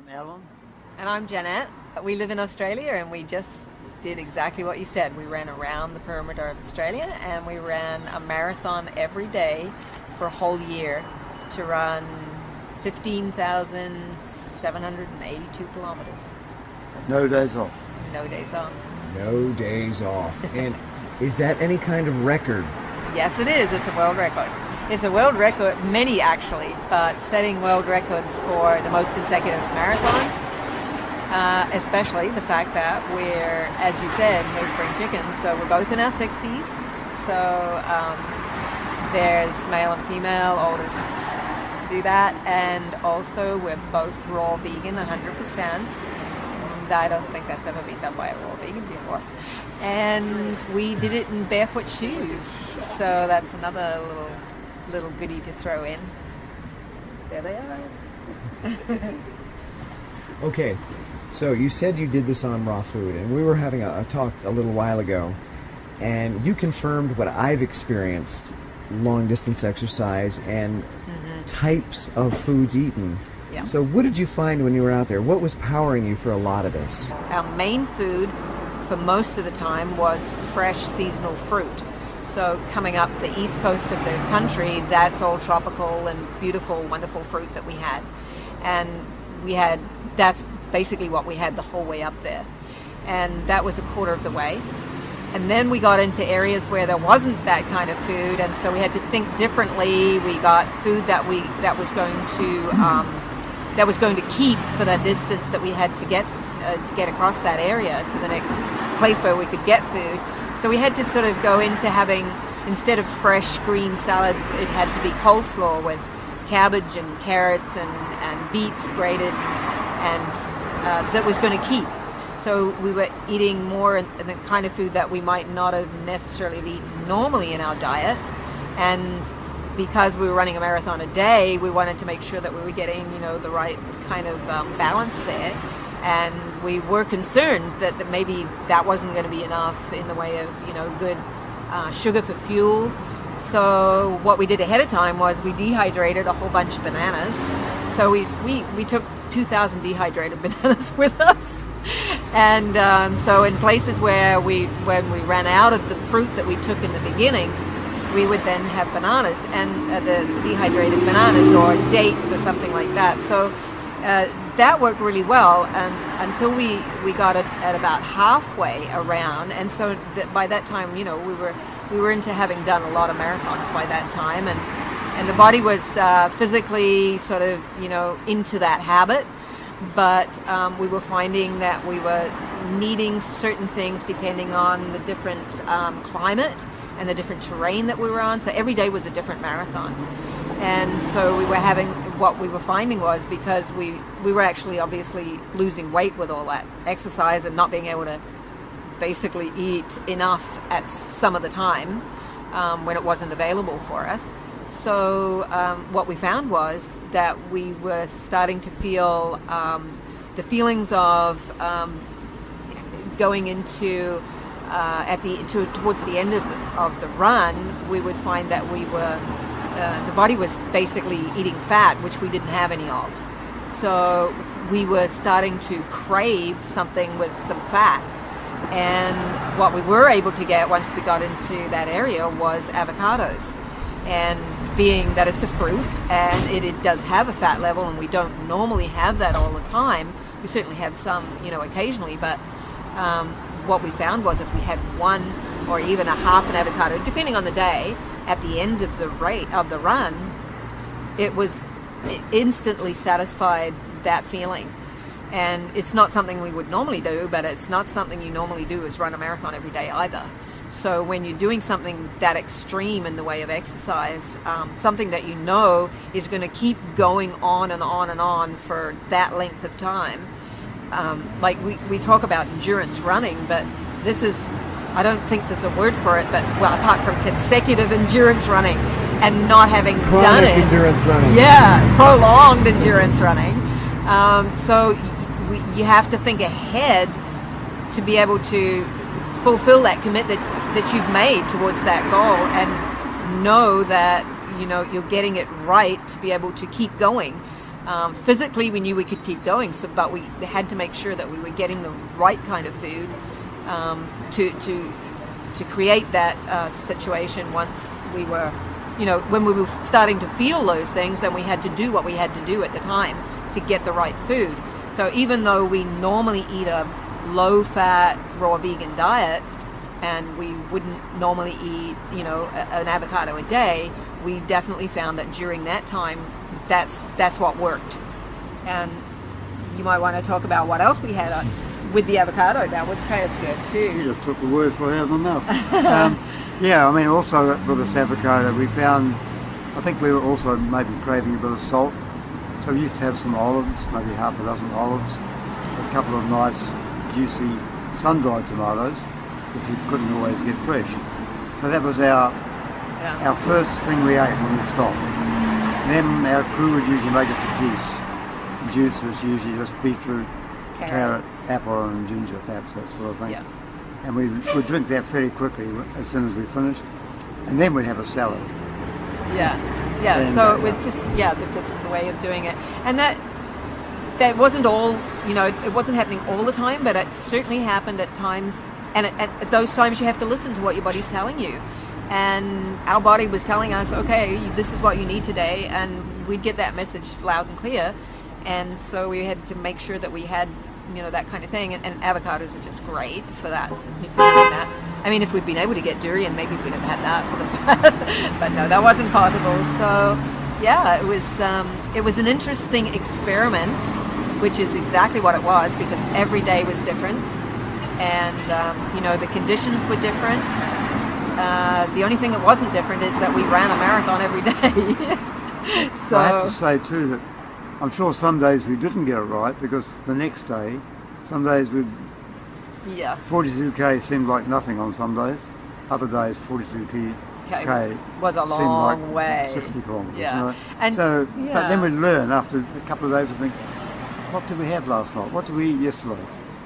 I'm Alan. And I'm Janet. We live in Australia and we just did exactly what you said. We ran around the perimeter of Australia and we ran a marathon every day for a whole year to run 15,782 kilometers. No days off. No days off. No days off. And is that any kind of record? Yes, it is. It's a world record. It's a world record, many actually, but setting world records for the most consecutive marathons, especially the fact that we're, as you said, no spring chickens, so we're both in our 60s. So there's male and female, oldest to do that, and also we're both raw vegan, 100%. I don't think that's ever been done by a raw vegan before. And we did it in barefoot shoes, so that's another little goodie to throw in. There they are. Okay, so you said you did this on raw food, and we were having a talk a little while ago, and you confirmed what I've experienced, long distance exercise and types of foods eaten. Yeah. So what did you find when you were out there? What was powering you for a lot of this? Our main food for most of the time was fresh seasonal fruit. So coming up the east coast of the country, that's all tropical and beautiful, wonderful fruit that we had. And that's basically what we had the whole way up there. And that was a quarter of the way. And then we got into areas where there wasn't that kind of food, and so we had to think differently. We got food that was going to keep for that distance that we had to get across that area to the next place where we could get food. So we had to sort of go into having, instead of fresh green salads, it had to be coleslaw with cabbage and carrots and beets grated, and that was going to keep. So we were eating more the kind of food that we might not have necessarily eaten normally in our diet. And because we were running a marathon a day, we wanted to make sure that we were getting, the right kind of balance there. And we were concerned that maybe that wasn't going to be enough in the way of, good sugar for fuel. So what we did ahead of time was we dehydrated a whole bunch of bananas. So we took 2,000 dehydrated bananas with us. And so in places when we ran out of the fruit that we took in the beginning, we would then have bananas and the dehydrated bananas or dates or something like that. So that worked really well, and until we got it at about halfway around. And so by that time, we were into having done a lot of marathons by that time, and the body was physically sort of into that habit. But we were finding that we were needing certain things depending on the different climate and the different terrain that we were on. So every day was a different marathon. And so what we were finding was, because we were actually obviously losing weight with all that exercise and not being able to basically eat enough at some of the time when it wasn't available for us. So what we found was that we were starting to feel the feelings of going into towards the end of the run. We would find that we were the body was basically eating fat, which we didn't have any of. So we were starting to crave something with some fat. And what we were able to get once we got into that area was avocados. And being that it's a fruit and it does have a fat level, and we don't normally have that all the time, we certainly have some, occasionally, but what we found was if we had one or even a half an avocado, depending on the day, at the end of the run, it instantly satisfied that feeling. And it's not something we would normally do, but it's not something you normally do is run a marathon every day either. So when you're doing something that extreme in the way of exercise, something that is going to keep going on and on and on for that length of time, like we talk about endurance running, but this is, I don't think there's a word for it, but apart from consecutive endurance running and not having done it. Endurance running. Yeah, prolonged endurance running. So you have to think ahead to be able to fulfill that commitment that you've made towards that goal, and know that you're getting it right to be able to keep going. Physically, we knew we could keep going, but we had to make sure that we were getting the right kind of food to create that situation. Once we were, when we were starting to feel those things, then we had to do what we had to do at the time to get the right food. So even though we normally eat a low-fat, raw vegan diet, and we wouldn't normally eat, an avocado a day, we definitely found that during that time, that's what worked. And you might want to talk about what else we had with the avocado. That was kind of good too. You just took the words right out of my mouth. Also with this avocado, we found, I think we were also maybe craving a bit of salt. So we used to have some olives, maybe half a dozen olives, a couple of nice, juicy, sun-dried tomatoes, which we couldn't always get fresh. So that was our first thing we ate when we stopped. Then our crew would usually make us a juice. The juice was usually just beetroot, carrot, apple and ginger, perhaps, that sort of thing. Yeah. And we'd drink that fairly quickly as soon as we finished. And then we'd have a salad. Yeah. So it was just the way of doing it. And that wasn't all, it wasn't happening all the time, but it certainly happened at times. And at those times you have to listen to what your body's telling you. And our body was telling us, okay, this is what you need today, and we'd get that message loud and clear. And so we had to make sure that we had, that kind of thing. And avocados are just great for that. I mean, if we'd been able to get durian, maybe we'd have had that for the fat. But no, that wasn't possible. So, yeah, it was an interesting experiment, which is exactly what it was, because every day was different. And, the conditions were different. The only thing that wasn't different is that we ran a marathon every day. So I have to say too that I'm sure some days we didn't get it right, because the next day, some days 42k seemed like nothing on some days. Other days 42k was a long way. 60 kilometres. Yeah. But then we'd learn after a couple of days to think, what did we have last night? What did we eat yesterday?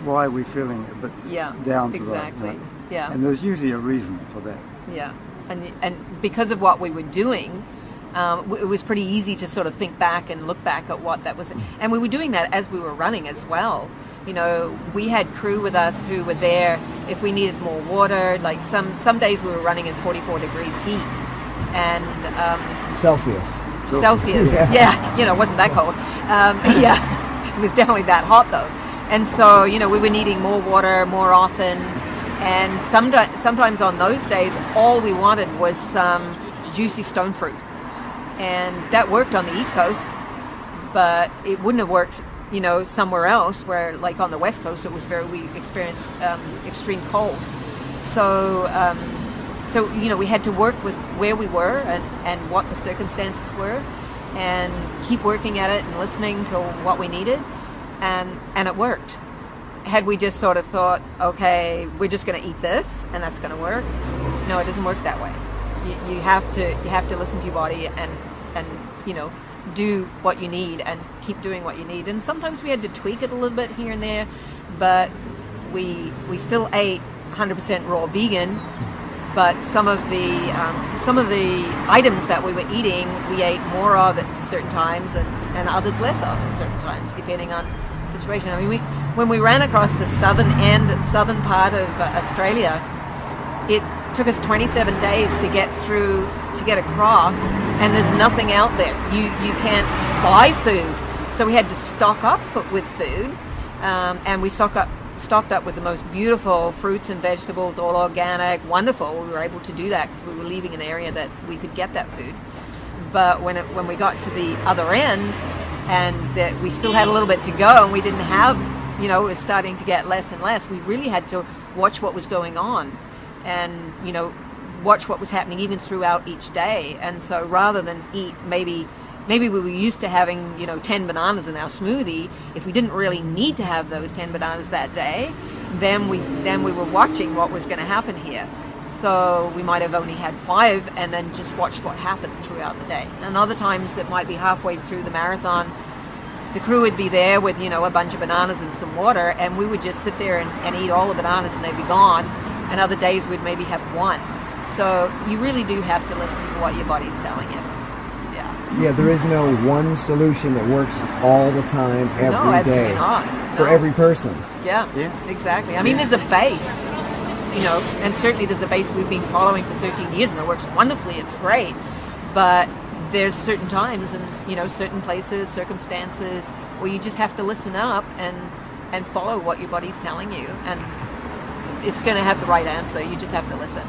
Why are we feeling a bit down to that? Exactly. Yeah. And there's usually a reason for that. Yeah. And because of what we were doing, it was pretty easy to sort of think back and look back at what that was. And we were doing that as we were running as well. We had crew with us who were there if we needed more water. Like some days we were running in 44 degrees heat. And Celsius. Yeah. It wasn't that cold. It was definitely that hot though. And so, we were needing more water more often. And sometimes on those days, all we wanted was some juicy stone fruit. And that worked on the East Coast, but it wouldn't have worked, somewhere else where, like on the West Coast, we experienced extreme cold. So, we had to work with where we were and what the circumstances were, and keep working at it and listening to what we needed. And it worked. Had we just sort of thought, okay, we're just going to eat this and that's going to work? No, it doesn't work that way. You have to listen to your body and do what you need and keep doing what you need. And sometimes we had to tweak it a little bit here and there, but we still ate 100% raw vegan. But some of the items that we were eating, we ate more of at certain times and others less of at certain times, depending on situation. I mean, when we ran across the southern part of Australia, it took us 27 days to get across, and there's nothing out there. You can't buy food, so we had to stock up with food, and we stocked up with the most beautiful fruits and vegetables, all organic, wonderful. We were able to do that because we were leaving an area that we could get that food. But when we got to the other end, and that we still had a little bit to go, and we didn't have, it was starting to get less and less, we really had to watch what was going on and, watch what was happening even throughout each day. And so rather than eat, maybe we were used to having, 10 bananas in our smoothie. If we didn't really need to have those 10 bananas that day, then we were watching what was going to happen here. So we might have only had 5 and then just watched what happened throughout the day. And other times it might be halfway through the marathon, the crew would be there with, a bunch of bananas and some water, and we would just sit there and eat all the bananas and they'd be gone. And other days we'd maybe have 1. So you really do have to listen to what your body's telling you. Yeah. Yeah, there is no one solution that works all the time, every No, absolutely day, not. for No. every person. Yeah, Yeah. exactly. I mean, there's a base, and certainly there's a base we've been following for 13 years, and it works wonderfully. It's great, but there's certain times and certain places, circumstances where you just have to listen up and follow what your body's telling you, and it's going to have the right answer. You just have to listen.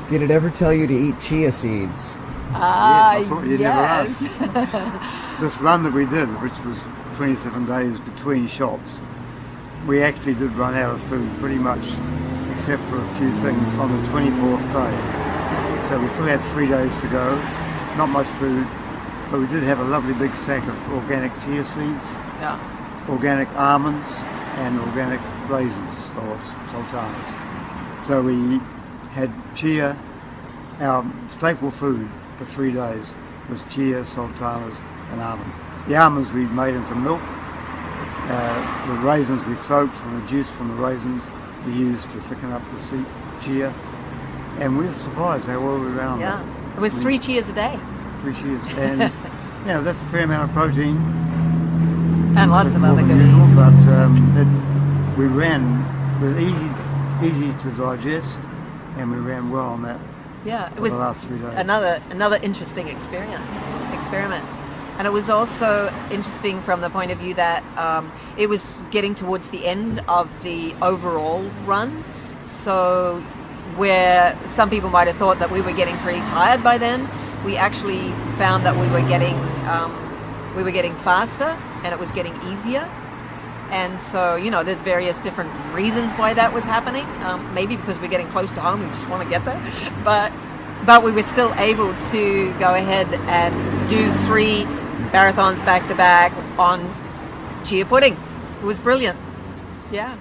Did it ever tell you to eat chia seeds? Yes, I thought you'd never yes. ask. This run that we did, which was 27 days between shops, we actually did run out of food pretty much, except for a few things, on the 24th day. So we still had 3 days to go, not much food, but we did have a lovely big sack of organic chia seeds, Yeah. organic almonds, and organic raisins or sultanas. So we had chia. Our staple food for 3 days was chia, sultanas, and almonds. The almonds we made into milk. The raisins we soaked, and the juice from the raisins we used to thicken up the chia. And we were surprised how well we ran on Yeah. that. It was 3 cheers a day. 3 cheers. And that's a fair amount of protein. And lots of More other than usual, goodies. but we ran. It was easy to digest, and we ran well on that. Yeah, it for was the last 3 days. another interesting experiment. And it was also interesting from the point of view that it was getting towards the end of the overall run. So where some people might have thought that we were getting pretty tired by then, we actually found that we were getting faster, and it was getting easier. And so, there's various different reasons why that was happening. Maybe because we're getting close to home, we just want to get there. But we were still able to go ahead and do 3 marathons back to back on chia pudding. It was brilliant. Yeah.